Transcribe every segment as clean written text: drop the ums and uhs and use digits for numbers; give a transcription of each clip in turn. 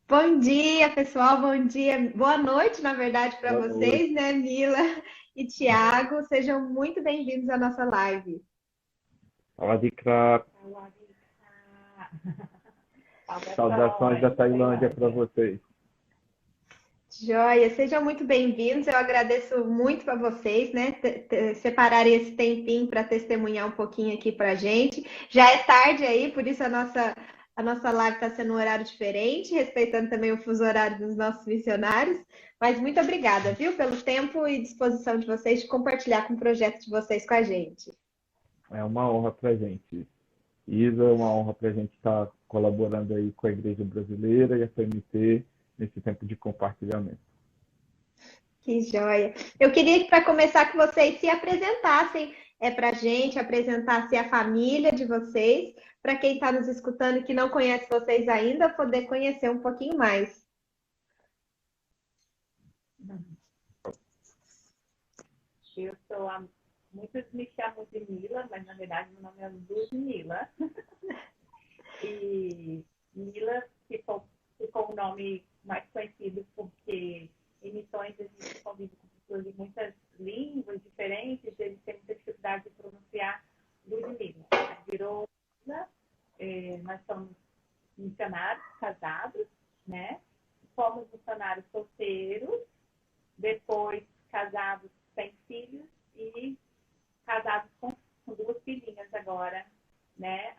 Bom dia, pessoal. Bom dia. Boa noite, na verdade, para Boa noite. vocês, né, Mila e Tiago. Sejam muito bem-vindos à nossa live. Sawadee-krap. Saudações da Tailândia para vocês. Joia, sejam muito bem-vindos. Eu agradeço muito a vocês, né, separarem esse tempinho para testemunhar um pouquinho aqui para a gente. Já é tarde aí, por isso a nossa live está sendo um horário diferente, respeitando também o fuso horário dos nossos missionários. Mas muito obrigada, viu, pelo tempo e disposição de vocês de compartilhar com o projeto de vocês com a gente. É uma honra para a gente. Isa, é uma honra para a gente estar colaborando aí com a Igreja Brasileira e a PMT nesse tempo de compartilhamento. Que joia. Eu queria que, para começar, que vocês se apresentassem para a gente, apresentassem a família de vocês, para quem está nos escutando e que não conhece vocês ainda, poder conhecer um pouquinho mais. Eu sou a... Muitos me chamam de Mila, mas na verdade meu nome é Ludmila. E Mila ficou o nome mais conhecido porque em missões a gente convive com pessoas de muitas línguas diferentes, eles têm muita dificuldade de pronunciar Ludmila. Virou Mila, nós somos missionários casados, né? Fomos missionários solteiros, depois casados sem filhos e casados com duas filhinhas agora, né?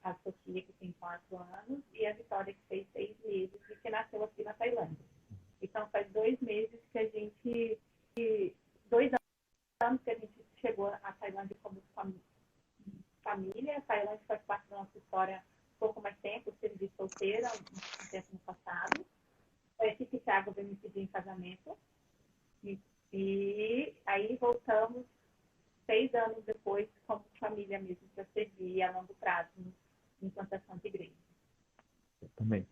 A Sofia, que tem 4 anos, e a Vitória, que fez 6 meses e que nasceu aqui na Tailândia. Então, faz 2 meses que a gente... 2 anos que a gente chegou à Tailândia como família. A Tailândia faz parte da nossa história um pouco mais tempo, eu servi solteira um tempo no passado. Esse que Thiago veio me pedir em casamento. E aí voltamos 6 anos depois como família mesmo para servir a longo prazo em plantação de igreja. Também.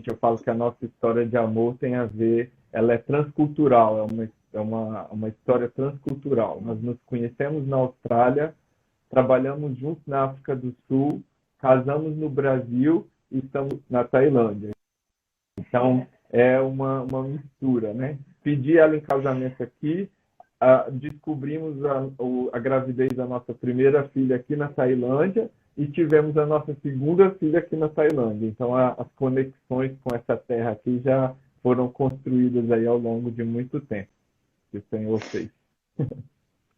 Eu falo que a nossa história de amor tem a ver, ela é transcultural, é uma história transcultural. Nós nos conhecemos na Austrália, trabalhamos juntos na África do Sul, casamos no Brasil e estamos na Tailândia. Então, é uma mistura, né? Pedi ela em casamento aqui, descobrimos a gravidez da nossa primeira filha aqui na Tailândia e tivemos a nossa segunda filha aqui na Tailândia. Então, as conexões com essa terra aqui já foram construídas aí ao longo de muito tempo, que o Senhor fez.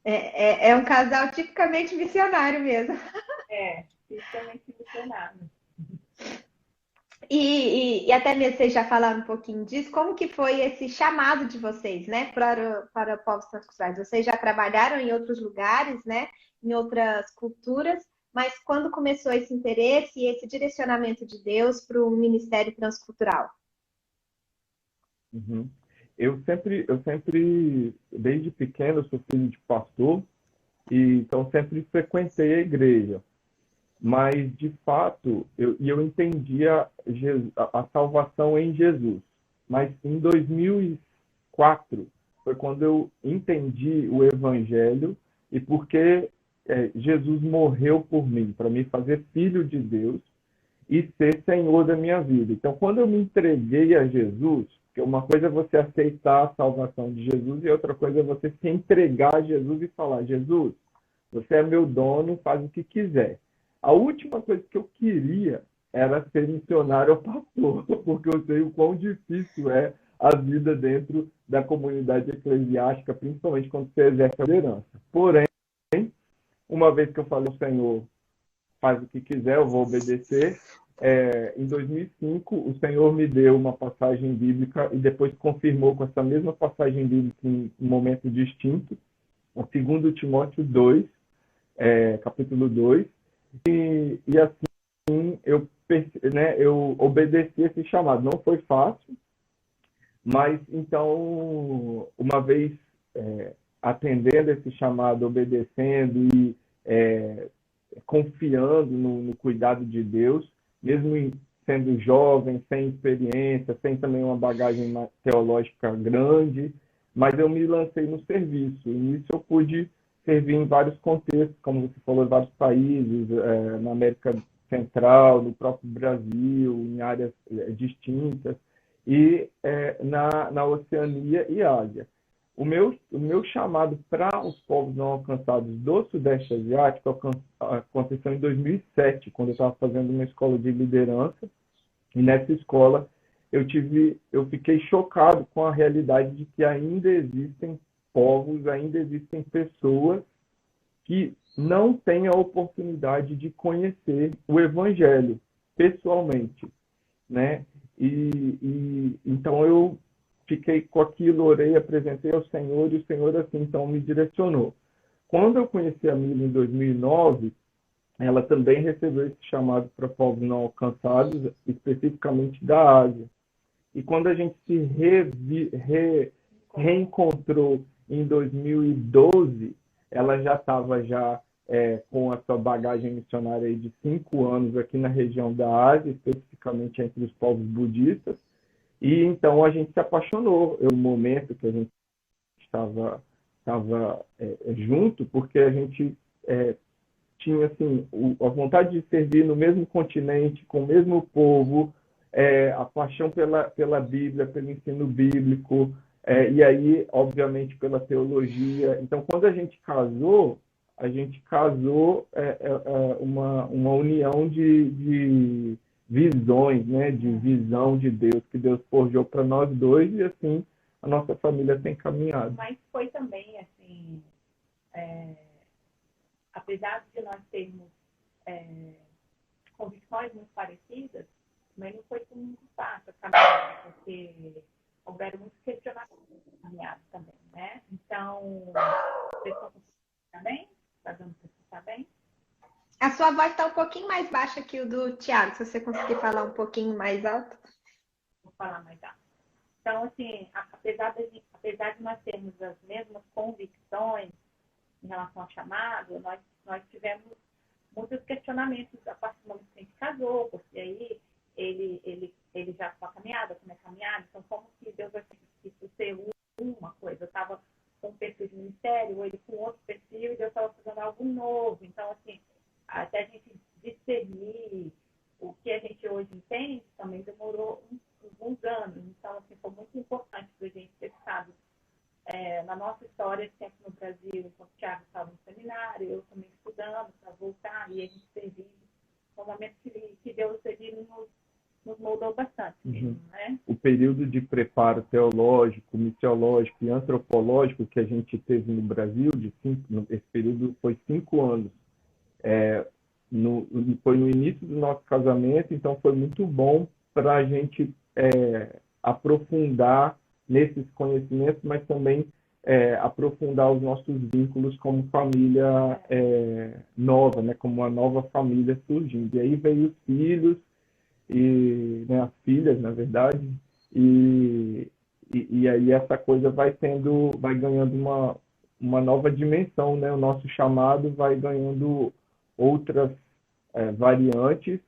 É um casal tipicamente missionário mesmo. Fisicamente missionário. E até mesmo vocês já falaram um pouquinho disso, como que foi esse chamado de vocês, né, para povos transculturais? Vocês já trabalharam em outros lugares, né, em outras culturas, mas quando começou esse interesse e esse direcionamento de Deus para o ministério transcultural? Uhum. Eu sempre, desde pequeno, eu sou filho de pastor, e então sempre frequentei a igreja. Mas, de fato, eu entendia a salvação em Jesus. Mas em 2004 foi quando eu entendi o Evangelho e porque Jesus morreu por mim, para me fazer filho de Deus e ser Senhor da minha vida. Então, quando eu me entreguei a Jesus, porque uma coisa é você aceitar a salvação de Jesus e outra coisa é você se entregar a Jesus e falar: Jesus, você é meu dono, faz o que quiser. A última coisa que eu queria era ser missionário ou pastor, porque eu sei o quão difícil é a vida dentro da comunidade eclesiástica, principalmente quando você exerce a liderança. Porém, uma vez que eu falei ao Senhor, faz o que quiser, eu vou obedecer, em 2005 o Senhor me deu uma passagem bíblica e depois confirmou com essa mesma passagem bíblica em um momento distinto, o 2 Timóteo 2, capítulo 2, e assim eu obedeci esse chamado. Não foi fácil, mas então, uma vez atendendo esse chamado, obedecendo e confiando no cuidado de Deus, mesmo sendo jovem, sem experiência, sem também uma bagagem teológica grande, mas eu me lancei no serviço. E nisso eu pude servir em vários contextos, como você falou, em vários países, na América Central, no próprio Brasil, em áreas distintas, e na Oceania e Ásia. O meu chamado para os povos não alcançados do Sudeste Asiático aconteceu em 2007, quando eu estava fazendo uma escola de liderança, e nessa escola eu fiquei chocado com a realidade de que ainda existem povos, ainda existem pessoas que não têm a oportunidade de conhecer o Evangelho pessoalmente, né? Então eu fiquei com aquilo, orei, apresentei ao Senhor, e o Senhor assim então me direcionou. Quando eu conheci a Mila em 2009, ela também recebeu esse chamado para povos não alcançados, especificamente da Ásia. E quando a gente se reencontrou em 2012, ela já estava com a sua bagagem missionária aí de 5 anos aqui na região da Ásia, especificamente entre os povos budistas. E então a gente se apaixonou. No momento que a gente estava junto, porque a gente tinha assim, a vontade de servir no mesmo continente, com o mesmo povo, a paixão pela Bíblia, pelo ensino bíblico, e aí, obviamente, pela teologia. Então, quando a gente casou uma união de visões, né? De visão de Deus, que Deus forjou para nós dois, e assim a nossa família tem caminhado. Mas foi também, assim, apesar de nós termos convicções muito parecidas, mas não foi muito fácil a caminhada, porque houveram muitos questionamentos também, né? Então, vocês estão escutando bem? Está dando para escutar bem? A sua voz está um pouquinho mais baixa que o do Thiago, se você conseguir falar um pouquinho mais alto. Vou falar mais alto. Então, assim, apesar de nós termos as mesmas convicções em relação ao chamado, nós tivemos muitos questionamentos a partir do momento que a gente casou, porque aí ele já com a caminhada, como é caminhada, então como que Deus vai isso ser uma coisa? Eu estava com um perfil de ministério, ou ele com outro perfil, e Deus estava fazendo algo novo. Então, assim, até a gente discernir o que a gente hoje entende, também demorou alguns anos. Então, assim, foi muito importante para a gente ter ficado na nossa história, sempre no Brasil, enquanto o Thiago estava no seminário, eu também estudando para voltar, e a gente servindo. Foi um momento que Deus nos moldou bastante mesmo, né? O período de preparo teológico, missiológico e antropológico que a gente teve no Brasil, esse período foi 5 anos. Foi no início do nosso casamento, então foi muito bom para a gente aprofundar nesses conhecimentos, mas também aprofundar os nossos vínculos como família nova, né? Como uma nova família surgindo. E aí veio os filhos, né, as filhas, na verdade, e aí essa coisa vai ganhando uma nova dimensão, né? O nosso chamado vai ganhando outras variantes,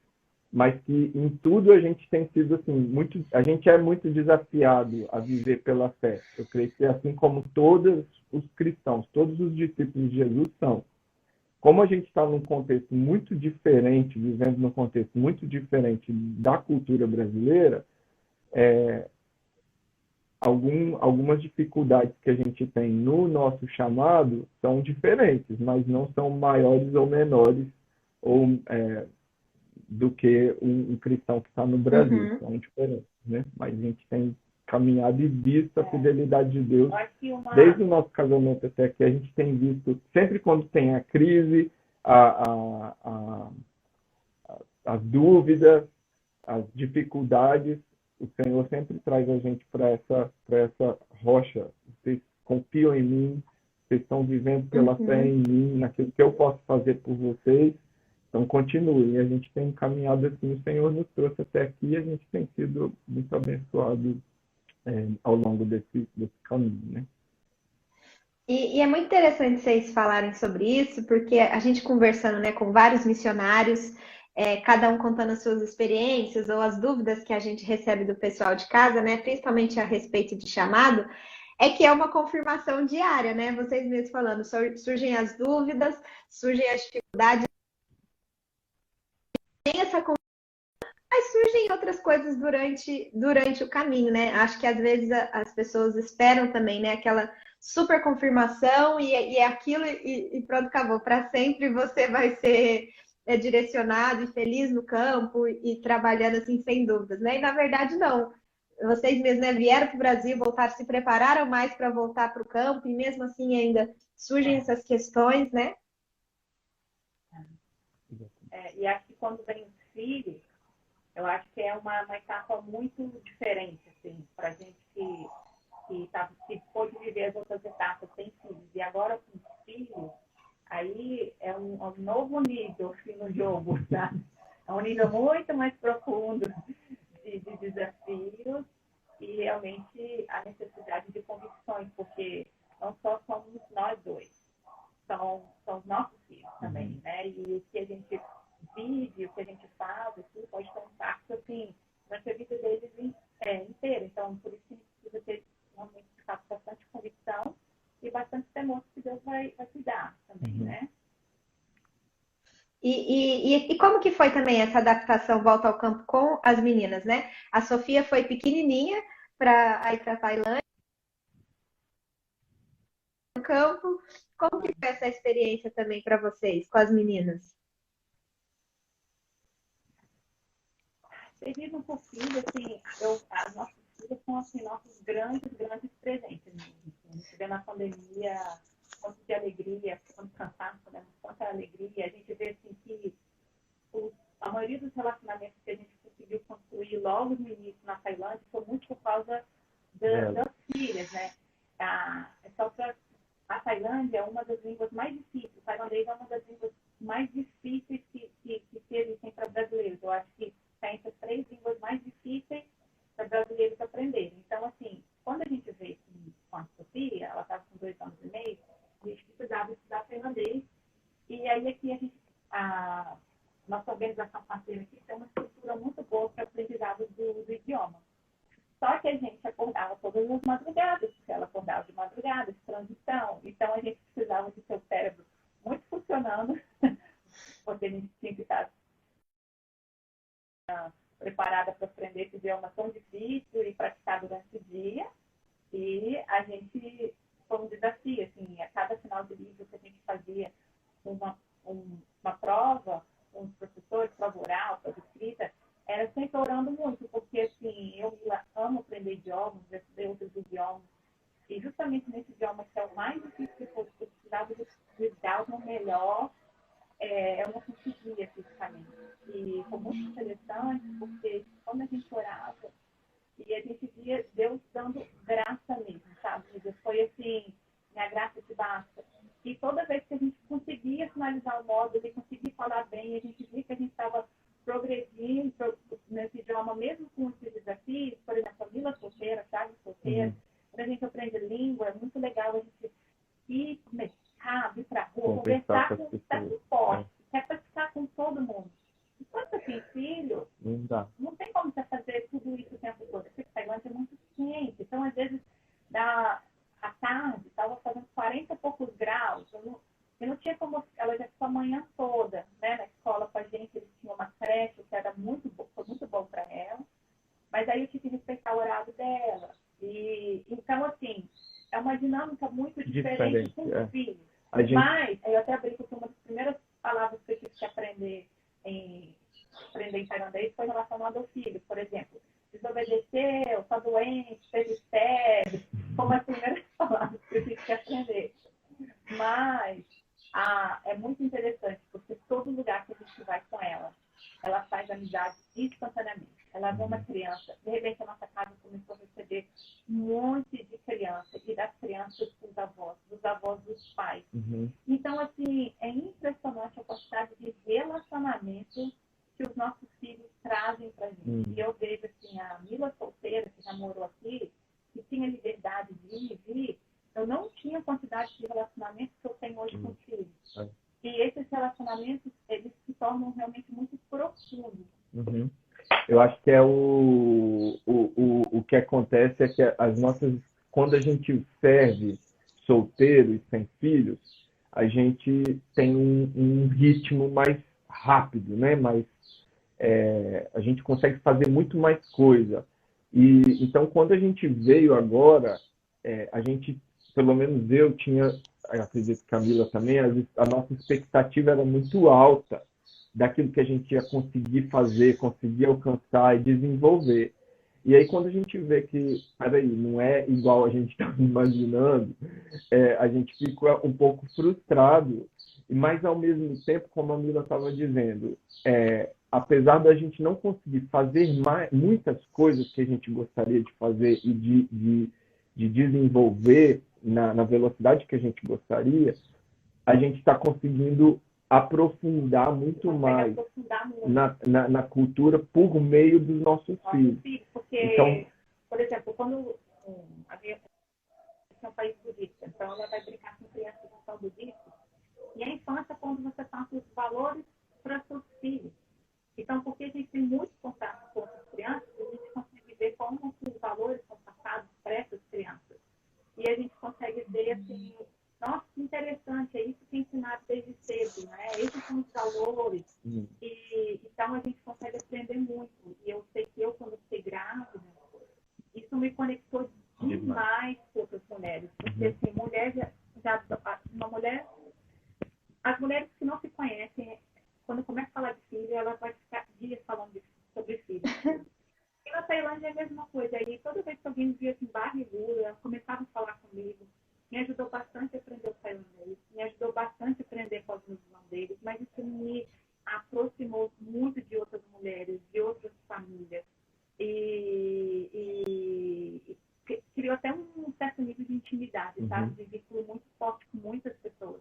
mas que em tudo a gente tem sido assim, a gente é muito desafiado a viver pela fé. Eu creio que assim como todos os cristãos, todos os discípulos de Jesus são. Como a gente está num contexto muito diferente, vivendo num contexto muito diferente da cultura brasileira, algumas dificuldades que a gente tem no nosso chamado são diferentes, mas não são maiores ou menores do que um cristão que está no Brasil. São diferentes, né? Mas a gente tem caminhado e visto a fidelidade de Deus. Desde o nosso casamento até aqui, a gente tem visto, sempre quando tem a crise, as dúvidas, as dificuldades, o Senhor sempre traz a gente para essa rocha. Vocês confiam em mim, vocês estão vivendo pela fé em mim, naquilo que eu posso fazer por vocês. Então, continuem. A gente tem caminhado assim, o Senhor nos trouxe até aqui e a gente tem sido muito abençoado ao longo desse caminho, né? E é muito interessante vocês falarem sobre isso, porque a gente conversando, né, com vários missionários, cada um contando as suas experiências ou as dúvidas que a gente recebe do pessoal de casa, né, principalmente a respeito de chamado, que é uma confirmação diária, né? Vocês mesmos falando, surgem as dúvidas, surgem as dificuldades, tem essa conversa, mas surgem outras coisas durante o caminho, né? Acho que às vezes as pessoas esperam também, né? Aquela super confirmação e é aquilo e pronto, acabou. Para sempre você vai ser direcionado e feliz no campo e trabalhando assim sem dúvidas, né? E na verdade não. Vocês mesmos, né, vieram para o Brasil, voltaram, se prepararam mais para voltar para o campo e mesmo assim ainda surgem essas questões, né? E acho que quando vem os filhos, eu acho que é uma etapa muito diferente, assim, para a gente que pôde viver as outras etapas sem filhos. E agora com os filhos, aí é um novo nível assim, no jogo, sabe? É um nível muito mais profundo de desafios e realmente a necessidade de convicções, porque não só somos nós dois, são os nossos filhos também, né? E o que a gente vive, o que a gente faz, tudo pode ter um impacto, assim, na vida deles inteira. Então, por isso que a gente precisa ter realmente bastante convicção e bastante temor que Deus vai cuidar também, né? E como que foi também essa adaptação volta ao campo com as meninas, né? A Sofia foi pequenininha para ir para Tailândia no campo. Como que foi essa experiência também para vocês com as meninas? Terrível um pouquinho, assim, as nossas filhas são, assim, nossos grandes presentes. Né? A gente vê na pandemia quanto de alegria, quanto cansaço, né? Quanta alegria. A gente vê, assim, que a maioria dos relacionamentos que a gente conseguiu construir logo no início na Tailândia foi muito por causa das filhas, né? A Tailândia é uma das línguas mais difíceis. O tailandês é uma das línguas mais difíceis que existem para brasileiros. Eu acho que está entre as 3 línguas mais difíceis para brasileiros aprenderem. Então, assim, quando a gente veio com a Sofia, ela estava com 2 anos e meio, a gente precisava estudar tailandês. E aí aqui a nossa organização parceira aqui tem uma estrutura muito boa para o aprendizado do idioma. Só que a gente acordava todas as madrugadas, porque ela acordava de madrugada, de transição. Então, a gente precisava de seu cérebro muito funcionando, porque a gente tinha que estar preparada para aprender esse idioma tão difícil e praticar durante o dia. E a gente foi um desafio, assim, a cada final de livro que a gente fazia uma prova, um professor, prova oral, prova escrita, era sempre orando muito, porque, assim, eu amo aprender idiomas, eu estudei outros idiomas, e justamente nesse idioma que é o mais difícil que eu precisava de dar o melhor, eu não conseguia fisicamente. E foi muito interessante, porque quando a gente orava, e a gente via Deus dando graça mesmo, sabe? Foi assim, minha graça te basta. E toda vez que a gente conseguia finalizar o módulo e conseguia falar bem, a gente via que a gente estava progredindo nesse idioma, mesmo com esses desafios, por exemplo, a Vila Solteira, sabe? Solteira. Quando a gente aprende língua, é muito legal a gente ir no mercado, ir para a rua, conversar com o transporte, quer praticar com todo mundo. E quando você tem filho, não tem como você fazer tudo isso o tempo todo. Porque Tailândia é muito quente. Então, às vezes, à tarde, estava fazendo 40 e poucos graus. Eu não tinha como. Ela já ficou a manhã toda, né, na escola com a gente. Eles tinham uma creche que era foi muito bom para ela. Mas aí eu tive que respeitar o horário dela. E, então, assim, é uma dinâmica muito diferente com os filhos. Mas, eu até brinco que uma das primeiras palavras que eu tive que aprender em tailandês foi relacionado ao filho. Por exemplo, desobedeceu, está doente, teve febre. Como as primeiras palavras que eu tive que aprender. Mas é muito interessante, porque todo lugar que a gente vai com ela faz amizade instantaneamente. Ela vê uma criança, de repente a nossa casa começou a receber um monte de crianças, e das crianças dos avós dos pais. Então, assim, é impressionante a quantidade de relacionamento que os nossos filhos trazem para a gente. E eu vejo, assim, a Mila solteira, que já morou aqui, que tinha liberdade de ir e vir, eu não tinha a quantidade de relacionamentos que eu tenho hoje com os filhos. E esses relacionamentos, eles se tornam realmente muito profundos. Eu acho que o que acontece é que quando a gente serve solteiro e sem filhos, a gente tem um ritmo mais rápido, né? a gente consegue fazer muito mais coisa. E então, quando a gente veio agora, a gente, pelo menos eu tinha, eu acredito que Camila também, a nossa expectativa era muito alta daquilo que a gente ia conseguir fazer, conseguir alcançar e desenvolver. E aí, quando a gente vê que, peraí, não é igual a gente estava imaginando, a gente fica um pouco frustrado, mas ao mesmo tempo, como a Mila estava dizendo, apesar da gente não conseguir fazer muitas coisas que a gente gostaria de fazer e de desenvolver na velocidade que a gente gostaria, a gente está conseguindo aprofundar muito mais na cultura por meio dos nossos filhos. Porque, então, por exemplo, quando a minha é um país budista, então ela vai brincar com crianças que são budistas, e a infância, quando você passa os valores para seus filhos. Então, porque a gente tem muito contato com as crianças, a gente consegue ver como os valores são passados para essas crianças. E a gente consegue ver, assim, nossa, que interessante, é isso que é ensinado desde cedo, né? Esses são os valores. E então, a gente consegue aprender muito. E eu sei que eu, quando fiquei grávida, isso me conectou demais com outras mulheres. Porque, assim, uma mulher... As mulheres que não se conhecem, quando começa a falar de filho, ela vai ficar dias falando sobre filho. E na Tailândia é a mesma coisa. Aí, toda vez que alguém me via assim, barriguda, ela começava a falar comigo. Me ajudou bastante a aprender o tailandês, me ajudou bastante a aprender com os neozelandeses, mas isso me aproximou muito de outras mulheres, de outras famílias. E criou até um certo nível de intimidade, sabe? De vínculo muito forte com muitas pessoas.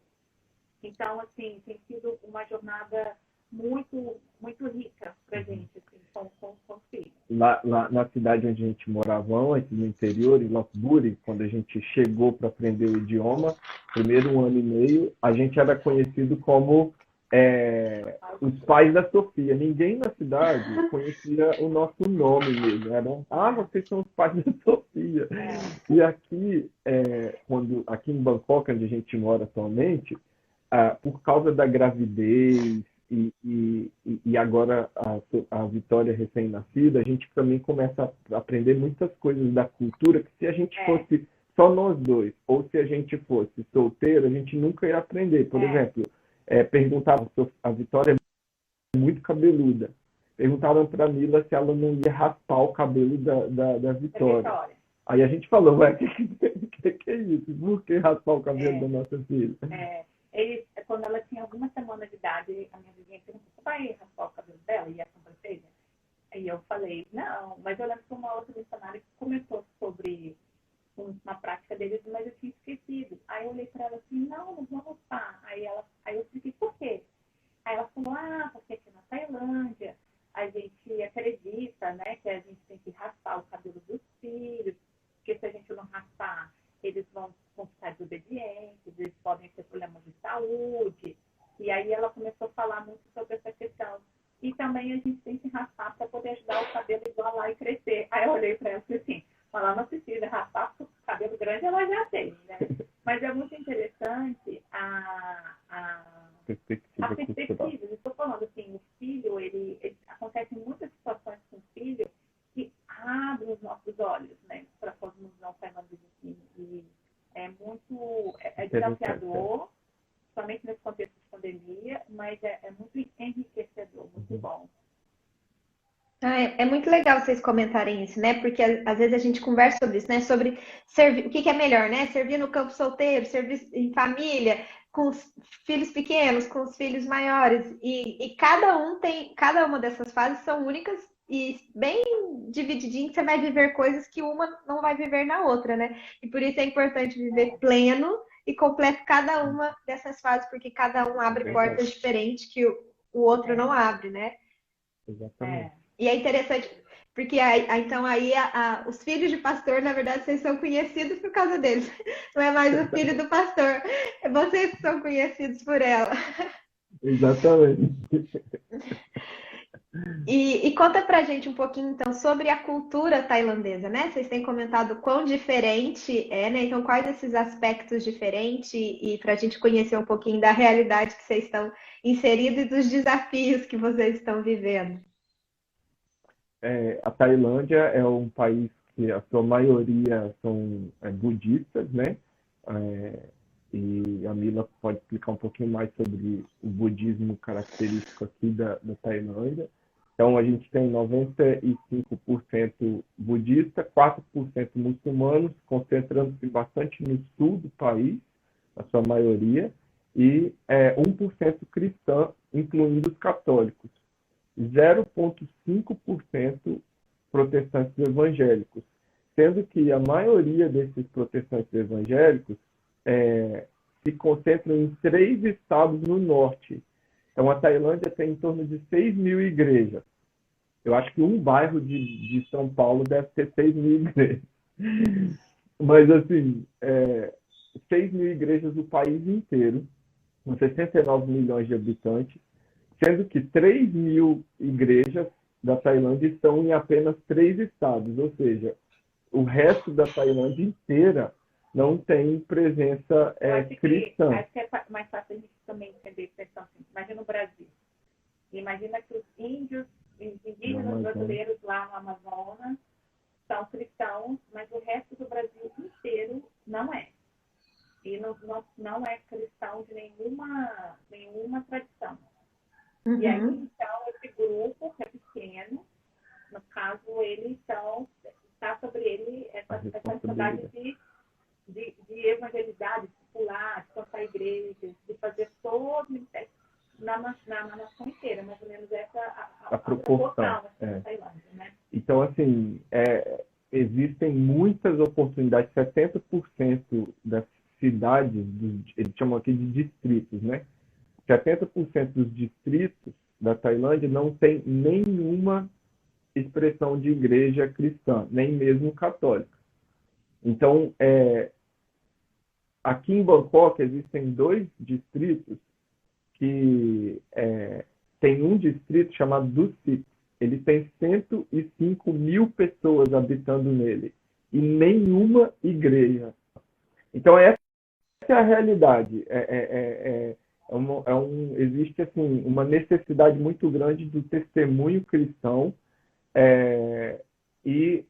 Então, assim, tem sido uma jornada muito, muito rica pra gente, assim, com os filhos. Lá na cidade onde a gente morava antes, no interior, em Lopburi, quando a gente chegou para aprender o idioma, primeiro 1 ano e meio, a gente era conhecido como os pais da Sofia. Ninguém na cidade conhecia o nosso nome mesmo. Era, vocês são os pais da Sofia. E aqui, aqui em Bangkok, onde a gente mora atualmente, por causa da gravidez e agora a Vitória recém-nascida, a gente também começa a aprender muitas coisas da cultura que se a gente fosse só nós dois, ou se a gente fosse solteiro, a gente nunca ia aprender. Por exemplo, perguntavam, a Vitória é muito cabeluda, perguntaram para a Mila se ela não ia raspar o cabelo da Vitória. Aí a gente falou, ué, que é isso? Por que raspar o cabelo da nossa filha? Quando ela tinha algumas semanas de idade, a minha vizinha perguntou, você vai raspar o cabelo dela? E a sobrancelha? Aí eu falei, não, mas eu lembro que uma outra missionária que comentou sobre uma prática deles, mas eu tinha esquecido. Aí eu olhei para ela assim, não vou raspar. Aí eu expliquei, por quê? Aí ela falou, porque aqui na Tailândia a gente acredita, né, que a gente tem que raspar o cabelo dos filhos, porque se a gente não raspar, eles vão ficar desobedientes, eles podem ter problemas de saúde. E aí ela começou a falar muito sobre essa questão. E também a gente tem que raspar para poder ajudar o cabelo igual lá e crescer. Aí eu olhei para ela e falei assim, ela não precisa raspar, porque o cabelo grande ela já tem, né? Mas é muito interessante a perspectiva. Eu estou falando assim, o filho, acontecem muitas situações com o filho que abrem os nossos olhos, né? Para quando nos não tailandeses assim. E é muito desafiador, somente nesse contexto de pandemia, mas é muito enriquecedor, muito bom. É muito legal vocês comentarem isso, né? Porque às vezes a gente conversa sobre isso, né? Sobre servir, o que é melhor, né? Servir no campo solteiro, servir em família, com os filhos pequenos, com os filhos maiores. E cada uma dessas fases são únicas e bem divididinho, você vai viver coisas que uma não vai viver na outra, né? E por isso é importante viver pleno e completo cada uma dessas fases, porque cada um abre portas diferentes que o outro não abre, né? Exatamente. E é interessante, porque então os filhos de pastor, na verdade, vocês são conhecidos por causa deles. Não é mais o filho do pastor, é vocês que são conhecidos por ela. Exatamente. E conta pra gente um pouquinho, então, sobre a cultura tailandesa, né? Vocês têm comentado quão diferente é, né? Então, quais esses aspectos diferentes e pra gente conhecer um pouquinho da realidade que vocês estão inseridos e dos desafios que vocês estão vivendo. a Tailândia é um país que a sua maioria são budistas, né? É, e a Mila pode explicar um pouquinho mais sobre o budismo característico aqui da Tailândia. Então, a gente tem 95% budista, 4% muçulmanos, concentrando-se bastante no sul do país, a sua maioria, e 1% cristã, incluindo os católicos. 0,5% protestantes evangélicos, sendo que a maioria desses protestantes evangélicos se concentram em 3 estados no norte. Então, a Tailândia tem em torno de 6 mil igrejas. Eu acho que um bairro de São Paulo deve ter 6 mil igrejas. Mas, assim, 6 mil igrejas no país inteiro, com 69 milhões de habitantes, sendo que 3 mil igrejas da Tailândia estão em apenas 3 estados, ou seja, o resto da Tailândia inteira não tem presença cristã. Acho que é mais fácil a gente também entender questão assim. Imagina o Brasil. Imagina que os indígenas brasileiros lá no Amazonas são cristãos, mas o resto do Brasil inteiro não é. E não é cristão de nenhuma tradição. Uhum. E aí, então, esse grupo, que é pequeno, no caso, ele, então, está sobre ele essa responsabilidade de evangelizar, de discipular, de plantar igrejas, de fazer todo o ministério na nação inteira, mais ou menos essa a proporção da Tailândia, né? Então, assim, existem muitas oportunidades, 70% das cidades, eles chamam aqui de distritos, né? 70% dos distritos da Tailândia não tem nenhuma expressão de igreja cristã, nem mesmo católica. Então, aqui em Bangkok existem 2 distritos que tem um distrito chamado Dusit. Ele tem 105 mil pessoas habitando nele e nenhuma igreja. Então, essa é a realidade. Existe assim, uma necessidade muito grande do testemunho cristão e